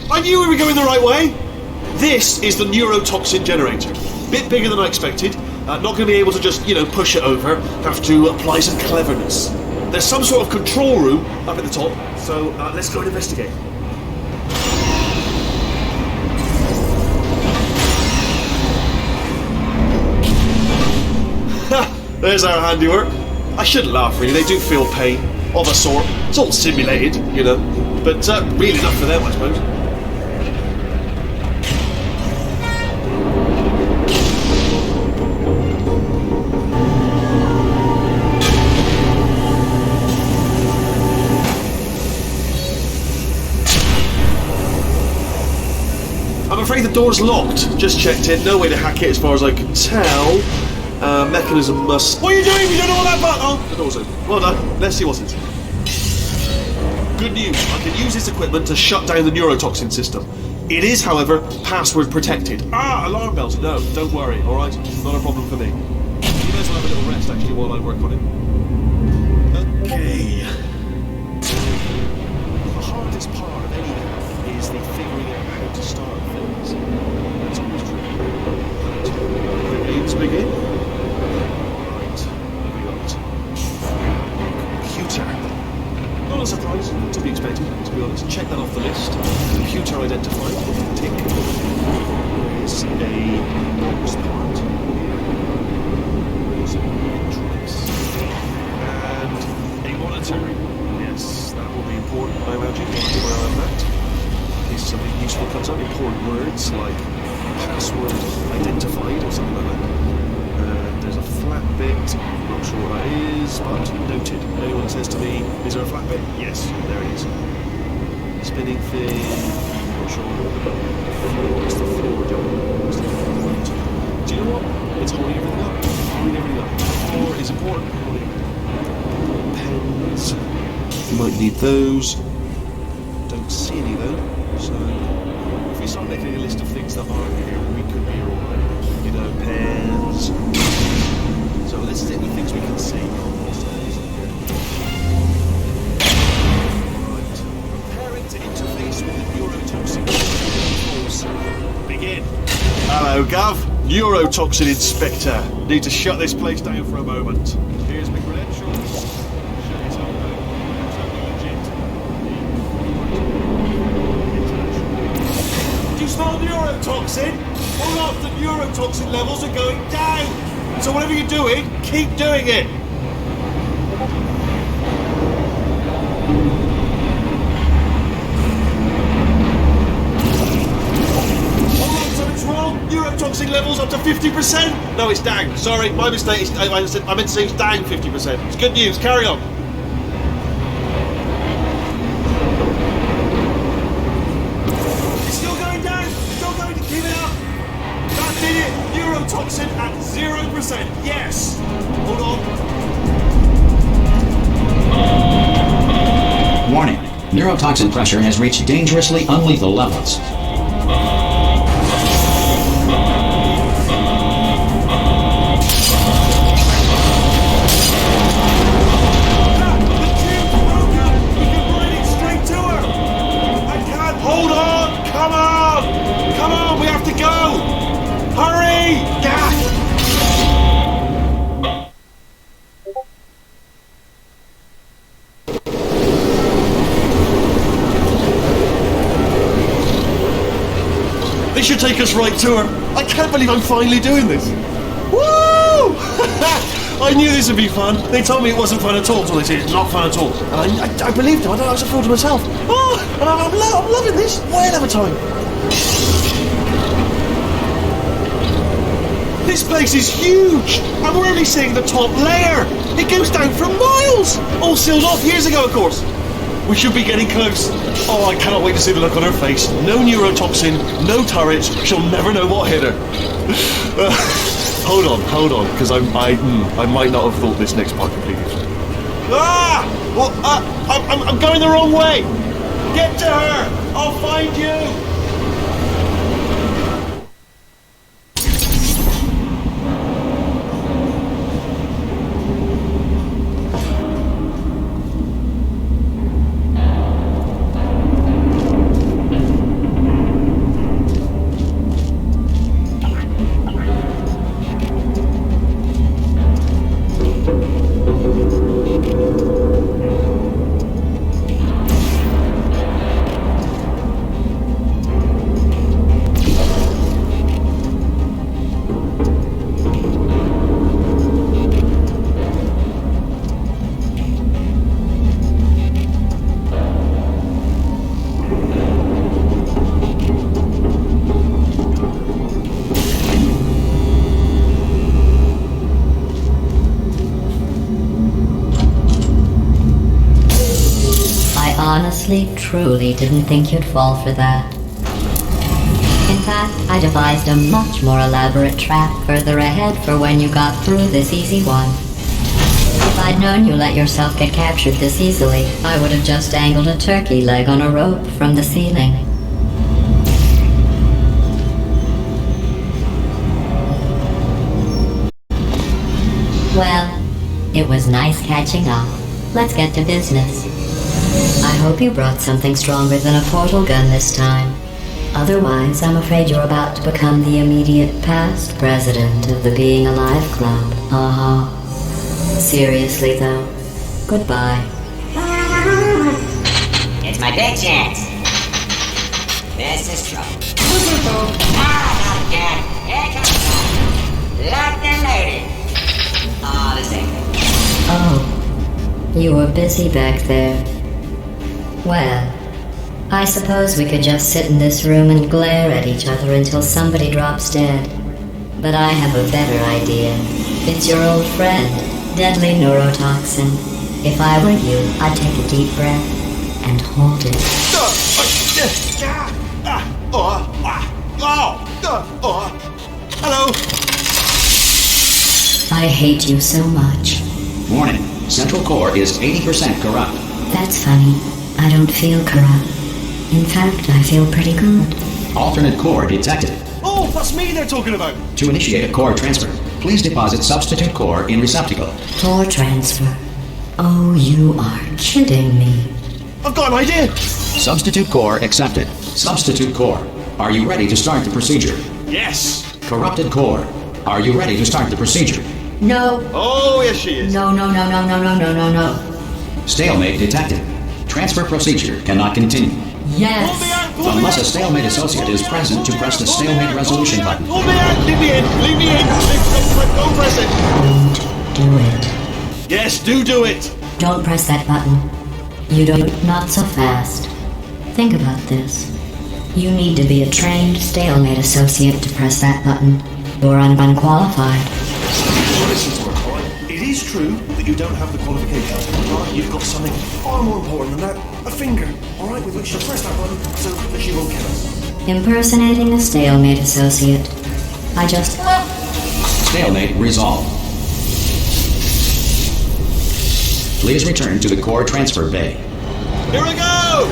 I knew we were going the right way! This is the neurotoxin generator. Bit bigger than I expected. Not going to be able to just, push it over. Have to apply some cleverness. There's some sort of control room up at the top, so let's go and investigate. There's our handiwork. I shouldn't laugh, really. They do feel pain, of a sort. It's all simulated, but really enough for them, I suppose. I'm afraid the door's locked. Just checked it. No way to hack it as far as I can tell. Mechanism must... What are you doing? You don't know what that button... Oh, the door's open. Well done. Let's see what's inside. Good news. I can use this equipment to shut down the neurotoxin system. It is, however, password protected. Alarm bells. No, don't worry, alright? Not a problem for me. You may as well have a little rest, actually, while I work on it. Okay. The hardest part of any hack is the figuring out how to start things. That's always tricky. But let's begin. Right, here we got computer. Not a surprise, to be expected, to be honest. Check that off the list. Computer identified. Tick. There's a box part. There's electronics. And a monitor. Yes, that will be important, I imagine. Where I have that. In case something useful comes up. Important words like password identified or something like that. There's a flat bit. Not sure what that is, but noted. Anyone says to me, is there a flat bit? Yes, there it is. Spinning thing. Not sure. What's the floor doing? What's the floor? Do you know what? It's holding everything up. Holding everything up. The floor is important. Pens. You might need those. Don't see any though. So if we start making a list of things that aren't here, we could be alright. Pens. So this is any things we can see. Right. Preparing to interface with the neurotoxin. Begin. Hello, Gov. Neurotoxin Inspector. Need to shut this place down for a moment. Here's my credentials. Shut it up now. Do you smell neurotoxin? All of the neurotoxin levels are going down. So whatever you're doing, keep doing it. Something's wrong. Neurotoxin levels up to 50%. No, it's down. Sorry, my mistake. I meant to say it's down 50%. It's good news. Carry on. It's still going down. It's still going. Keep it up. That did it. Neurotoxin at 0%. Yes. Hold on. Warning. Neurotoxin pressure has reached dangerously unlethal levels. This should take us right to her. I can't believe I'm finally doing this. Woo! I knew this would be fun. They told me it wasn't fun at all, so they said it's not fun at all. And I believed them. I was a fool to myself. Oh, and I'm loving this. Way of a time. This place is huge, and we're only seeing the top layer. It goes down for miles. All sealed off years ago, of course. We should be getting close. Oh, I cannot wait to see the look on her face. No neurotoxin, no turrets. She'll never know what hit her. Hold on, because I might not have thought this next part completely through. Ah! Well, I'm going the wrong way! Get to her! I'll find you! Honestly, truly didn't think you'd fall for that. In fact, I devised a much more elaborate trap further ahead for when you got through this easy one. If I'd known you let yourself get captured this easily, I would have just dangled a turkey leg on a rope from the ceiling. Well, it was nice catching up. Let's get to business. I hope you brought something stronger than a portal gun this time. Otherwise, I'm afraid you're about to become the immediate past president of the Being Alive Club. Seriously, though, goodbye. It's my big chance. This is trouble. Not again. Here comes locked and loaded. The same thing. Oh, you were busy back there. Well, I suppose we could just sit in this room and glare at each other until somebody drops dead. But I have a better idea. It's your old friend, deadly neurotoxin. If I were you, I'd take a deep breath and hold it. Hello! I hate you so much. Warning. Central core is 80% corrupt. That's funny. I don't feel corrupt. In fact, I feel pretty good. Alternate core detected. Oh, that's me they're talking about! To initiate a core transfer, please deposit substitute core in receptacle. Core transfer. Oh, you are kidding me. I've got an idea! Substitute core accepted. Substitute core, are you ready to start the procedure? Yes! Corrupted core, are you ready to start the procedure? No. Oh, yes she is. No. Stalemate detected. Transfer procedure cannot continue. Yes. Pull me out! Pull me Unless out! a stalemate associate is present to press the stalemate resolution button. Pull me out! Leave me in! Leave me in! Don't press it! Don't do it. Yes, do it! Don't press that button. You don't. Not so fast. Think about this. You need to be a trained stalemate associate to press that button. You're unqualified. Listen to her, alright? It is true that you don't have the qualifications, alright? You've got something far more important than that. A finger, alright? With which to press that button so that she won't kill us. Impersonating a stalemate associate. I just... Stalemate resolved. Please return to the core transfer bay. Here we go!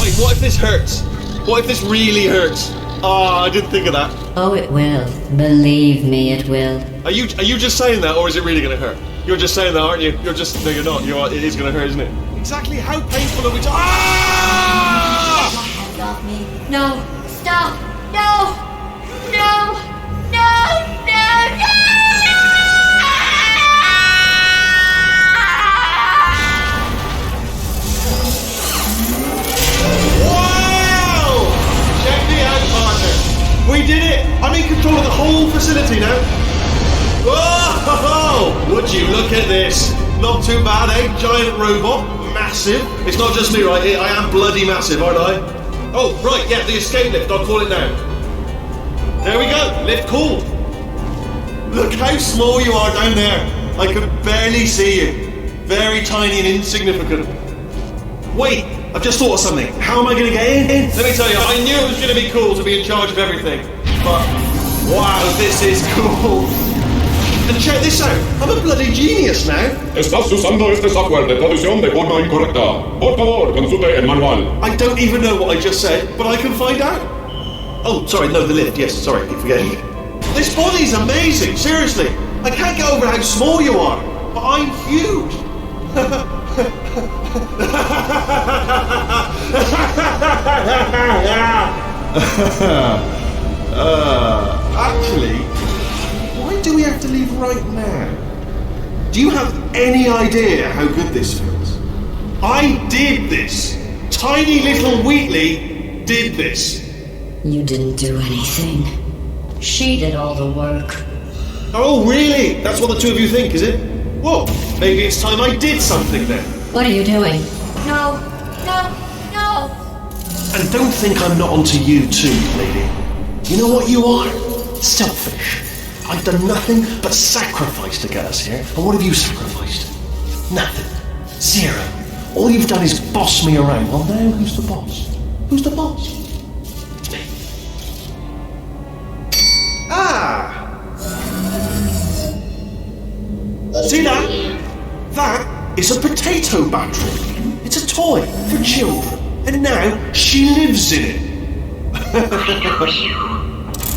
Wait, what if this hurts? What if this really hurts? I didn't think of that. Oh, it will. Believe me, it will. Are you just saying that, or is it really going to hurt? You're just saying that, aren't you? You're just... No, you're not. It is going to hurt, isn't it? Exactly how painful are we talking... Ah! Hands off me. No. Stop. No. No. No. No. No. Wow! Check me out, partner. We did it! I'm in control of the whole facility now. Whoa! Would you look at this? Not too bad, eh? Giant robot. Massive. It's not just me, right? I am bloody massive, aren't I? Oh, right, yeah, the escape lift. I'll call it now. There we go. Lift called. Look how small you are down there. I could barely see you. Very tiny and insignificant. Wait, I've just thought of something. How am I going to get in? Let me tell you, I knew it was going to be cool to be in charge of everything. But, wow, this is cool. And check this out, I'm a bloody genius now. Estás usando este software de traducción de forma incorrecta. Por favor, consulte el manual. I don't even know what I just said, but I can find out. Oh, sorry, no, the lift. Yes, sorry, keep forgetting. This body's amazing, seriously. I can't get over how small you are, but I'm huge. Actually, why do we have to leave right now? Do you have any idea how good this feels? I did this. Tiny little Wheatley did this. You didn't do anything. She did all the work. Oh, really? That's what the two of you think, is it? Well, maybe it's time I did something then. What are you doing? No, no, no! And don't think I'm not onto you too, lady. You know what you are? Selfish. I've done nothing but sacrifice to get us here. And what have you sacrificed? Nothing. Zero. All you've done is boss me around. Well, now who's the boss? Who's the boss? It's me. Ah! See that? That is a potato battery. It's a toy for children. And now she lives in it.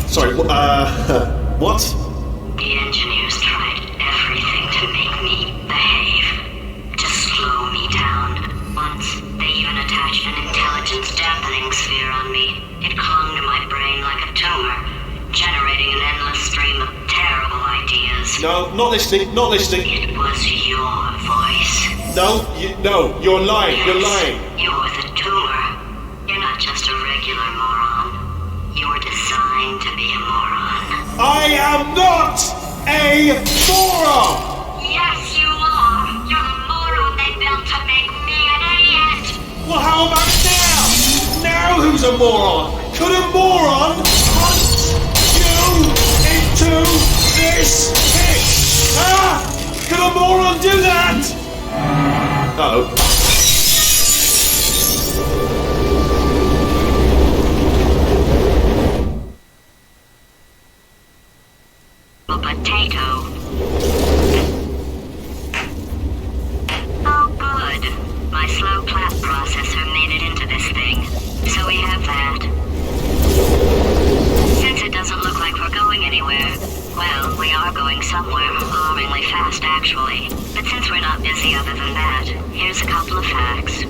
Sorry, what? The engineers tried everything to make me behave, to slow me down. Once, they even attached an intelligence dampening sphere on me. It clung to my brain like a tumor, generating an endless stream of terrible ideas. No, not listening, not listening. It was your voice. No, you're lying, Yes, you're lying. You're the tumor. You're not just a regular moron. You were designed to be a moron. I am not a moron! Yes, you are. You're the moron they built to make me an idiot. Well, how about now? Now who's a moron? Could a moron punch you into this pit? Ah! Could a moron do that? Uh-oh. A potato. Oh, good. My slow clap processor made it into this thing. So we have that. Since it doesn't look like we're going anywhere, well, we are going somewhere, alarmingly fast actually. But since we're not busy other than that, here's a couple of facts.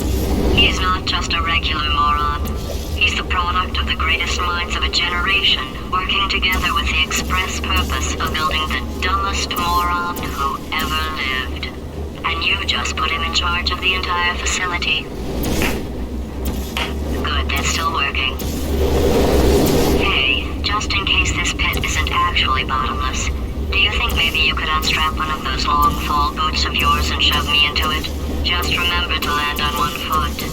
He's not just a regular moron. He's the product of the greatest minds of a generation, working together with the express purpose of building the dumbest moron who ever lived. And you just put him in charge of the entire facility. Good, that's still working. Hey, just in case this pit isn't actually bottomless, do you think maybe you could unstrap one of those long fall boots of yours and shove me into it? Just remember to land on one foot.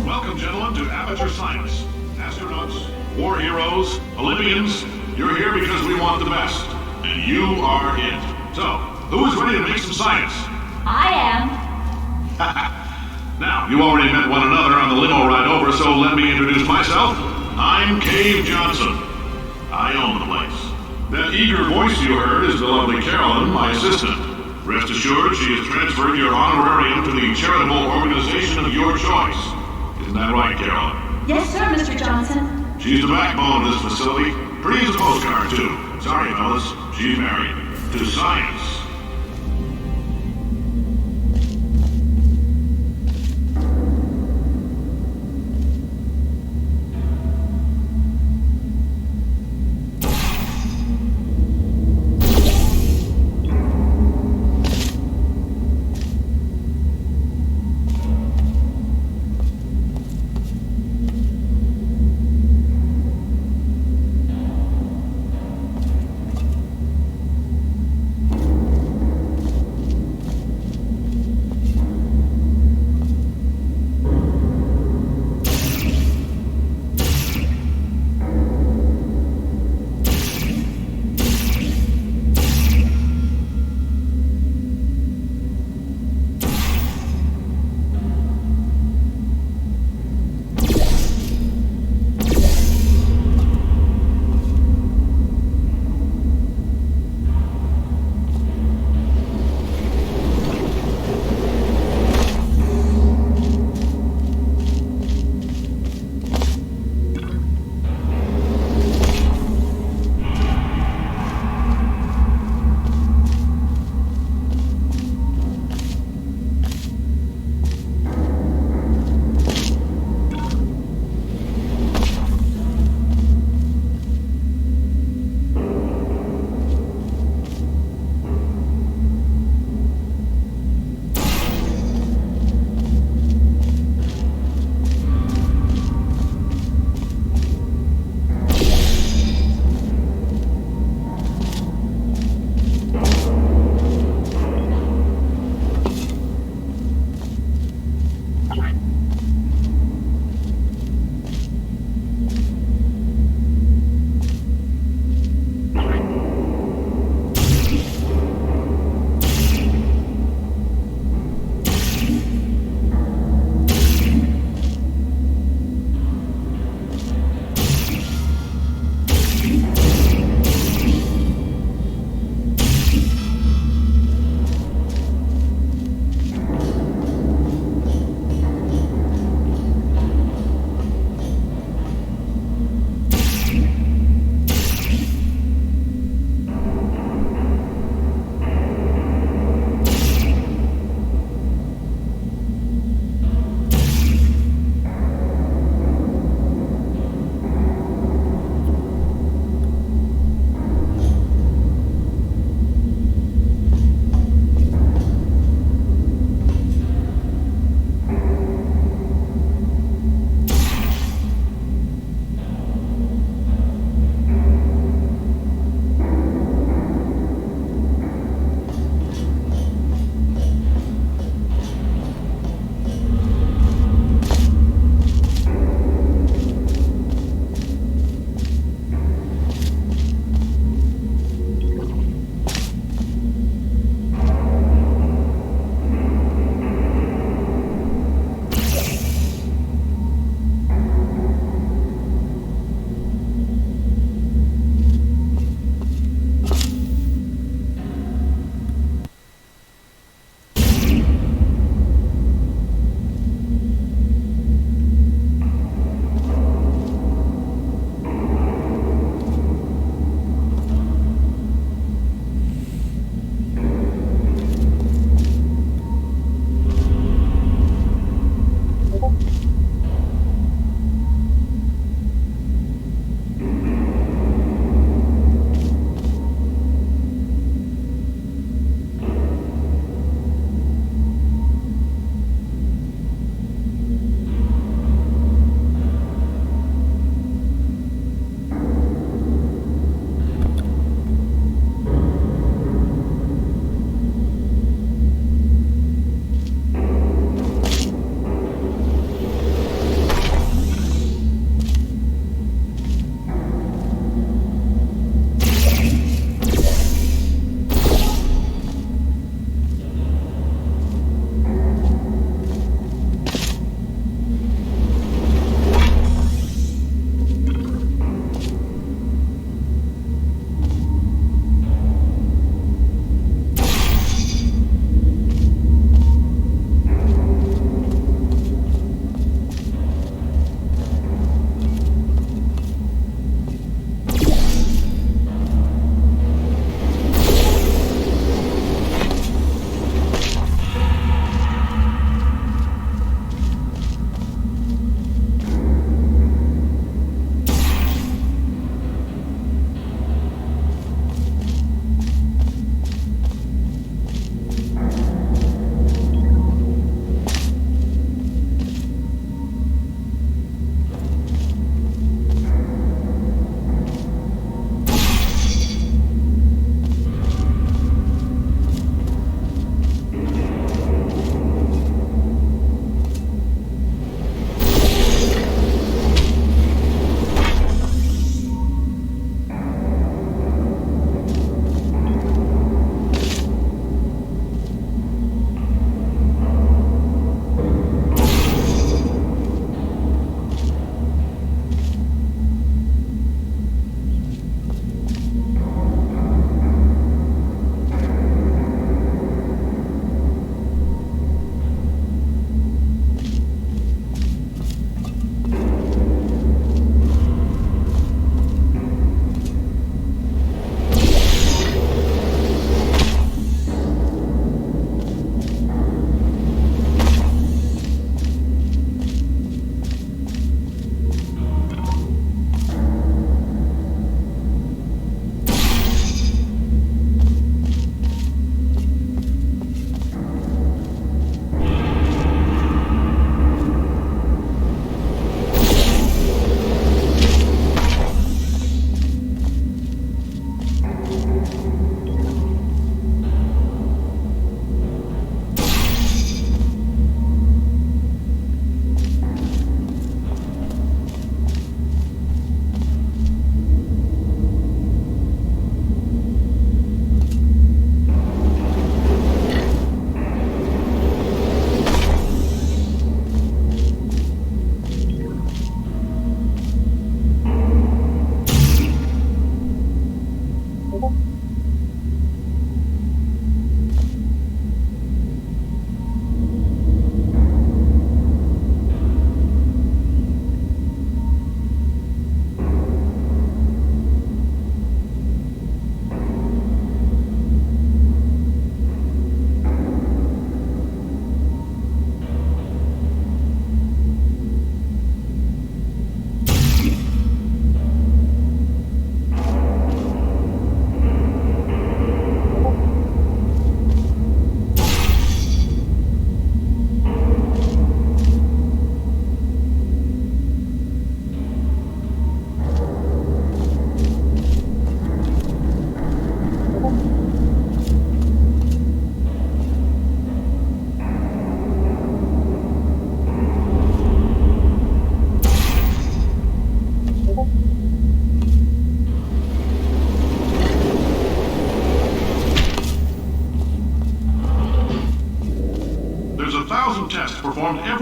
Welcome, gentlemen, to Aperture Science. Astronauts, war heroes, Olympians, you're here because we want the best. And you are it. So, who is ready to make some science? I am. Now, you already met one another on the limo ride over, so let me introduce myself. I'm Cave Johnson. I own the place. That eager voice you heard is the lovely Carolyn, my assistant. Rest assured, she has transferred your honorarium to the charitable organization of your choice. Isn't that right, Carolyn? Yes, sir, Mr. Johnson. She's the backbone of this facility. Pretty as a postcard, too. Sorry, fellas. She's married. To science.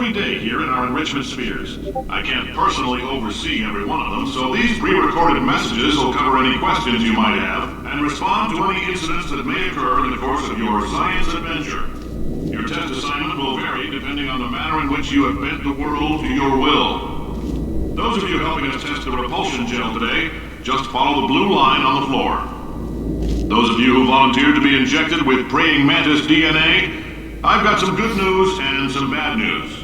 every day here in our enrichment spheres. I can't personally oversee every one of them, so these pre-recorded messages will cover any questions you might have and respond to any incidents that may occur in the course of your science adventure. Your test assignment will vary depending on the manner in which you have bent the world to your will. Those of you helping us test the repulsion gel today, just follow the blue line on the floor. Those of you who volunteered to be injected with praying mantis DNA, I've got some good news and some bad news.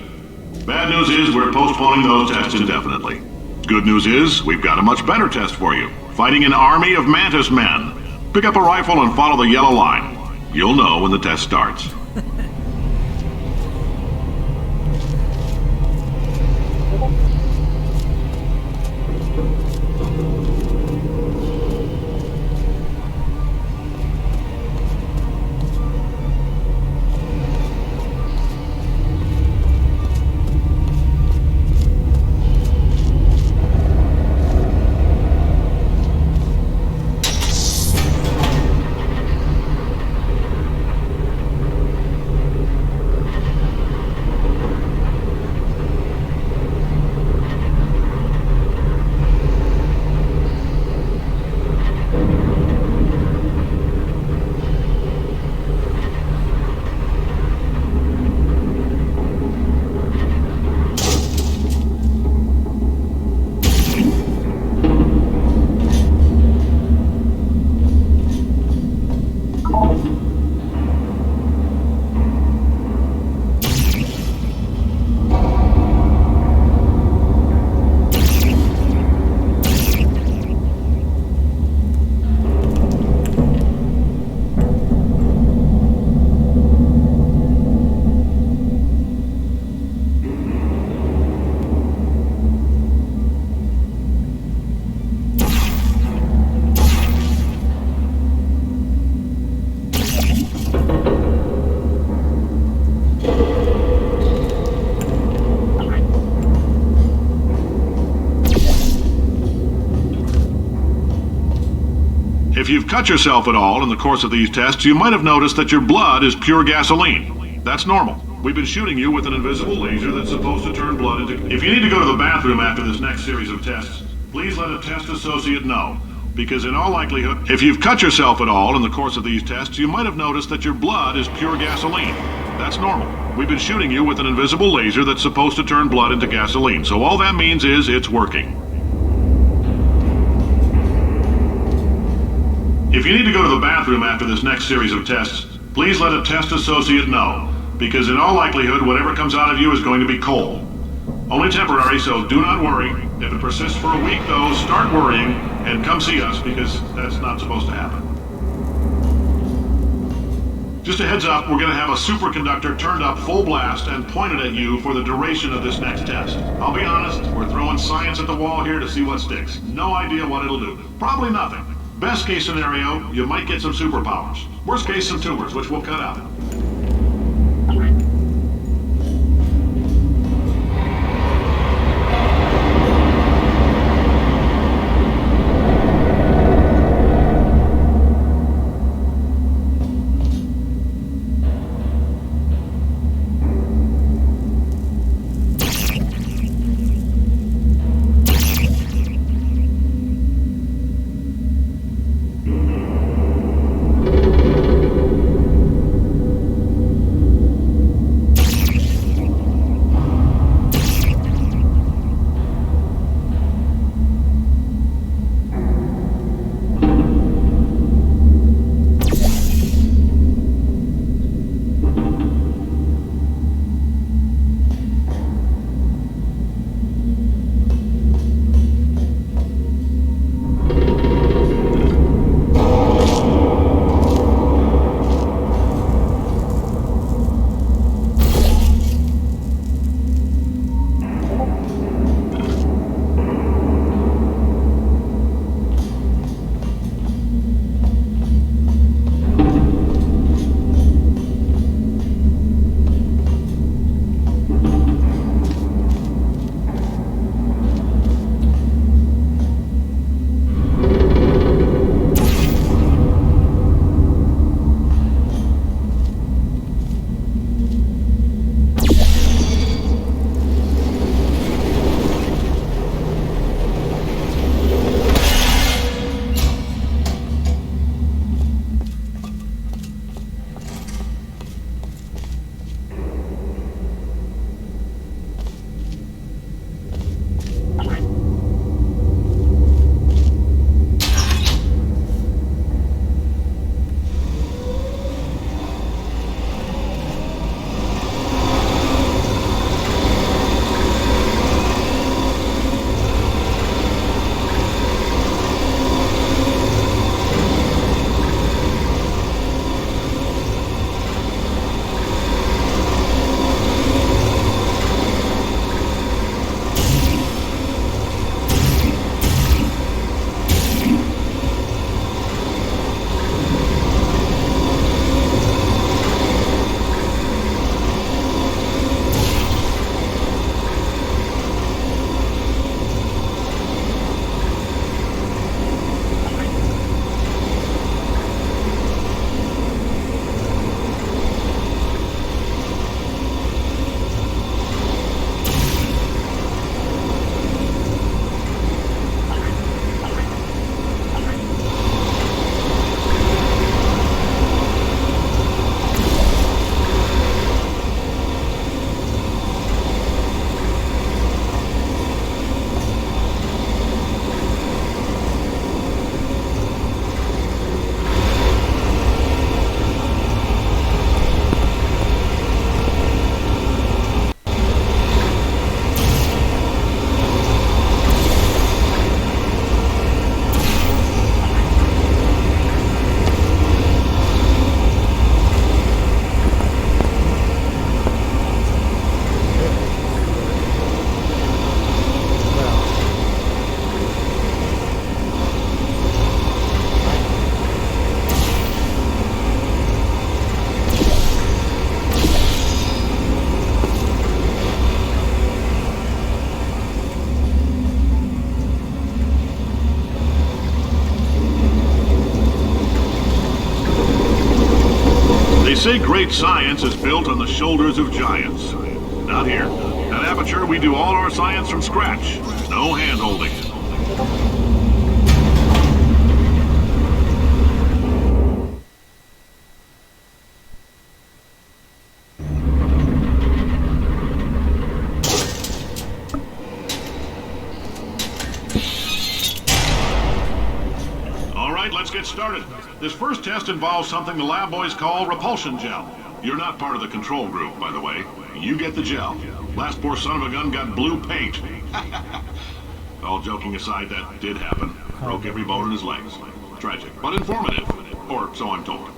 Bad news is we're postponing those tests indefinitely. Good news is we've got a much better test for you. Fighting an army of mantis men. Pick up a rifle and follow the yellow line. You'll know when the test starts. If you've cut yourself at all in the course of these tests, you might have noticed that your blood is pure gasoline. That's normal. We've been shooting you with an invisible laser that's supposed to turn blood into... If you need to go to the bathroom after this next series of tests, please let a test associate know. Because in all likelihood, if you've cut yourself at all in the course of these tests, you might have noticed that your blood is pure gasoline. That's normal. We've been shooting you with an invisible laser that's supposed to turn blood into gasoline. So all that means is it's working. If you need to go to the bathroom after this next series of tests, please let a test associate know, because in all likelihood, whatever comes out of you is going to be coal. Only temporary, so do not worry. If it persists for a week, though, start worrying and come see us, because that's not supposed to happen. Just a heads up, we're going to have a superconductor turned up full blast and pointed at you for the duration of this next test. I'll be honest, we're throwing science at the wall here to see what sticks. No idea what it'll do. Probably nothing. Best case scenario, you might get some superpowers. Worst case, some tumors, which we'll cut out. say great science is built on the shoulders of giants. Not here. At Aperture, we do all our science from scratch. No hand-holding. Let's get started. This first test involves something the lab boys call repulsion gel. You're not part of the control group, by the way. You get the gel. Last poor son of a gun got blue paint. All joking aside, that did happen. Broke every bone in his legs. Tragic, but informative. Or so I'm told.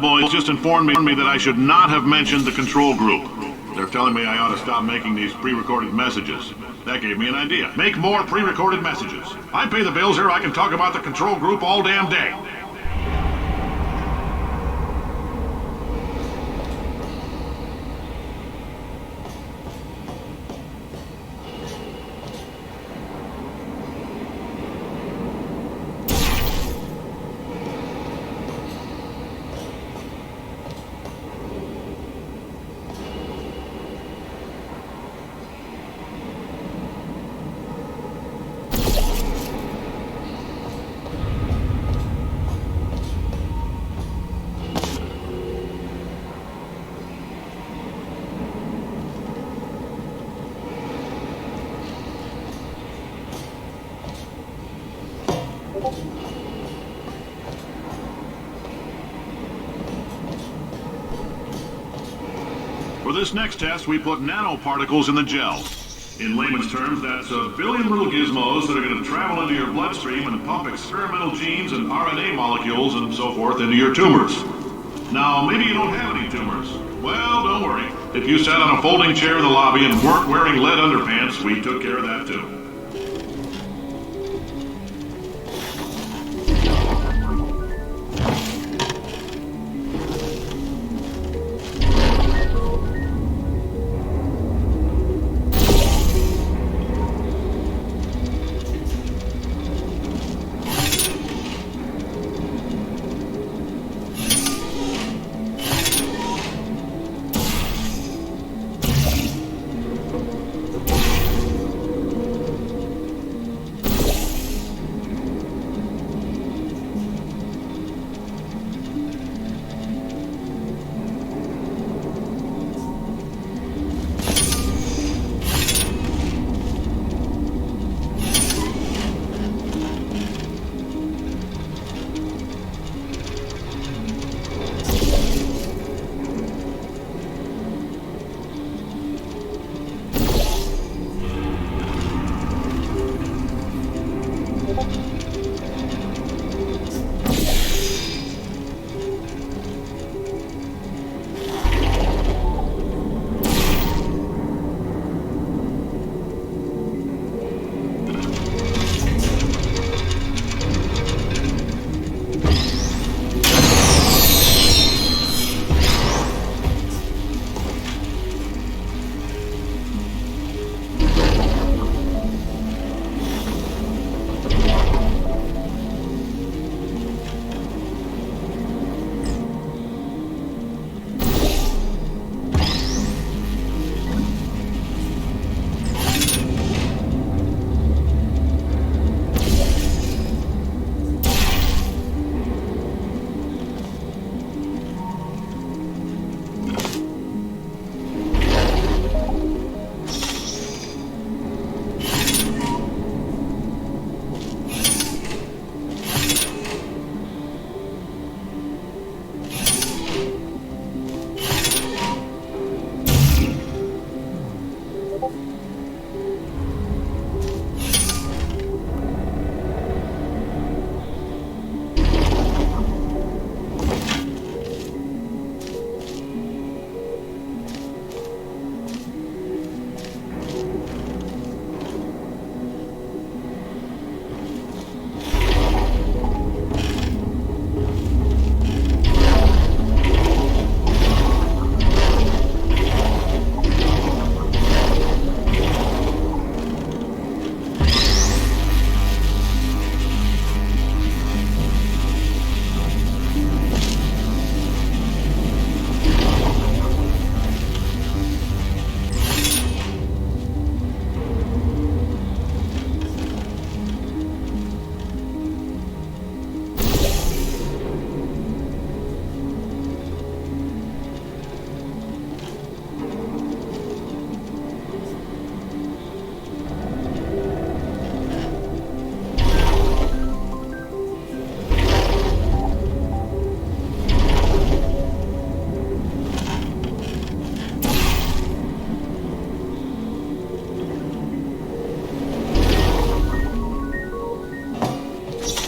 Boys just informed me that I should not have mentioned the control group. They're telling me I ought to stop making these pre-recorded messages. That gave me an idea. Make more pre-recorded messages. I pay the bills here, I can talk about the control group all damn day. For this next test, we put nanoparticles in the gel. In layman's terms, that's a billion little gizmos that are going to travel into your bloodstream and pump experimental genes and RNA molecules and so forth into your tumors. Now, maybe you don't have any tumors. Well, don't worry. If you sat on a folding chair in the lobby and weren't wearing lead underpants, we took care of that too.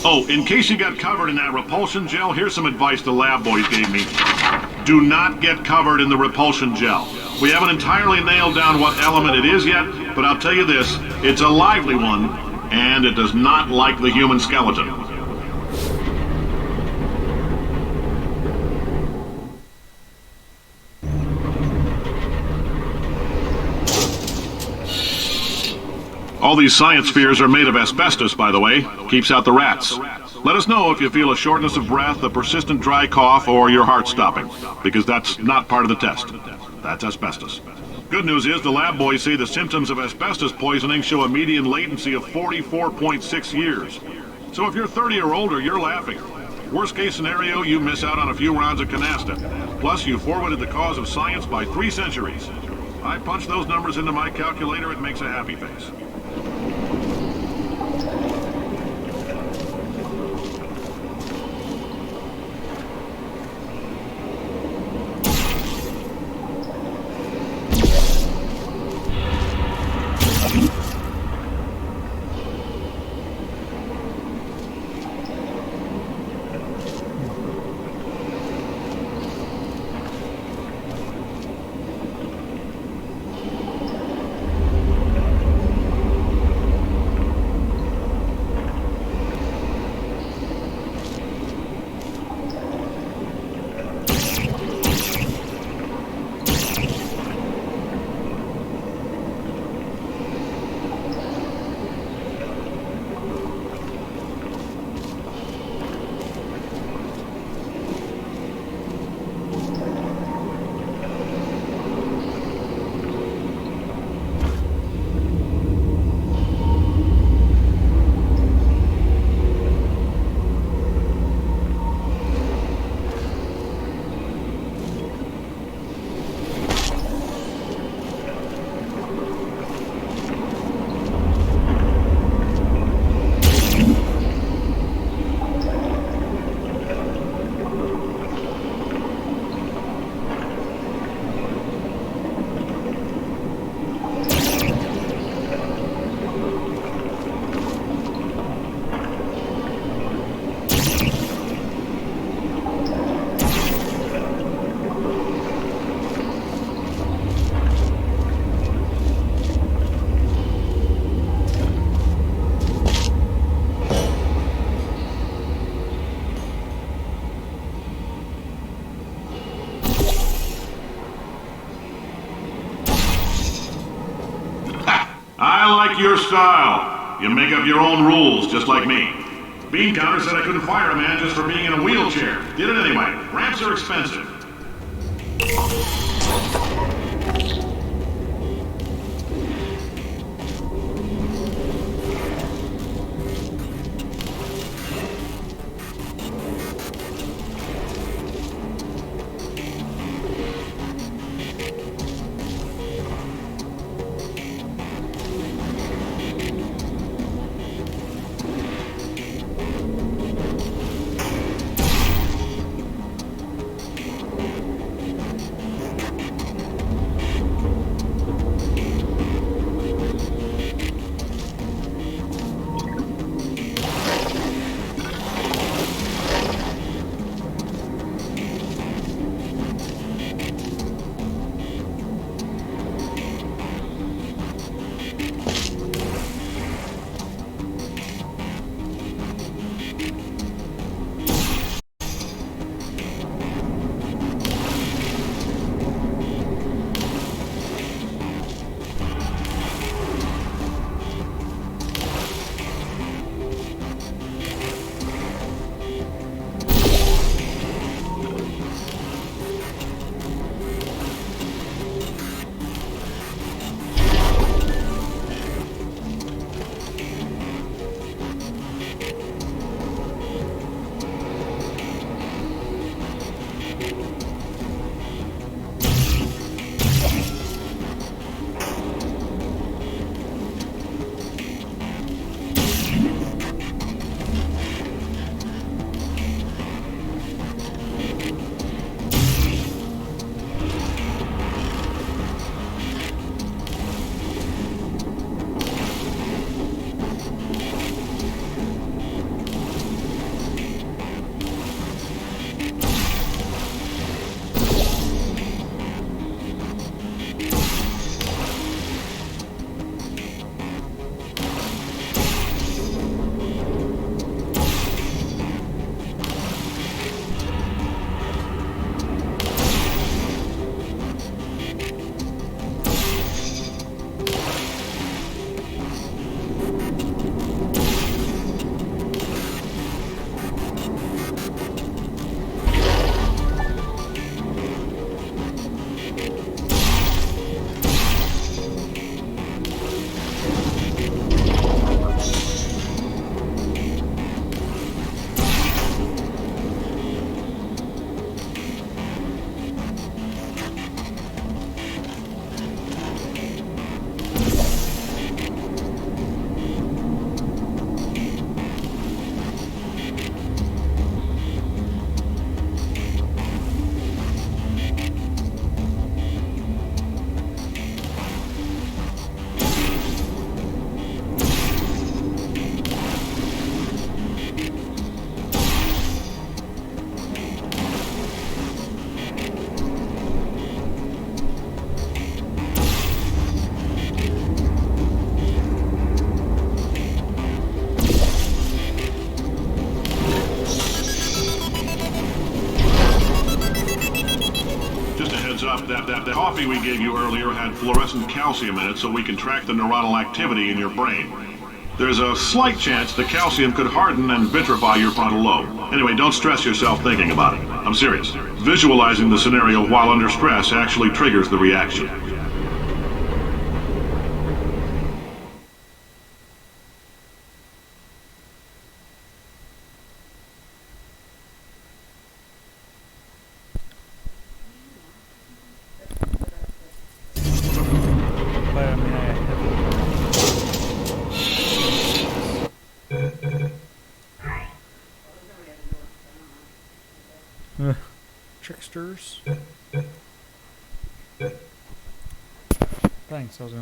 Oh, in case you got covered in that repulsion gel, here's some advice the lab boys gave me. Do not get covered in the repulsion gel. We haven't entirely nailed down what element it is yet, but I'll tell you this, it's a lively one, and it does not like the human skeleton. All these science spheres are made of asbestos, by the way. Keeps out the rats. Let us know if you feel a shortness of breath, a persistent dry cough, or your heart stopping, because that's not part of the test. That's asbestos. Good news is the lab boys say the symptoms of asbestos poisoning show a median latency of 44.6 years. So if you're 30 or older, you're laughing. Worst case scenario, you miss out on a few rounds of canasta. Plus, you forwarded the cause of science by 3 centuries. I punch those numbers into my calculator, it makes a happy face. I like your style. You make up your own rules, just like me. Bean Counter said I couldn't fire a man just for being in a wheelchair. Did it anyway. Ramps are expensive. coffee we gave you earlier had fluorescent calcium in it so we can track the neuronal activity in your brain. There's a slight chance the calcium could harden and vitrify your frontal lobe. Anyway, don't stress yourself thinking about it. I'm serious. Visualizing the scenario while under stress actually triggers the reaction. Tricksters. Thanks, I was gonna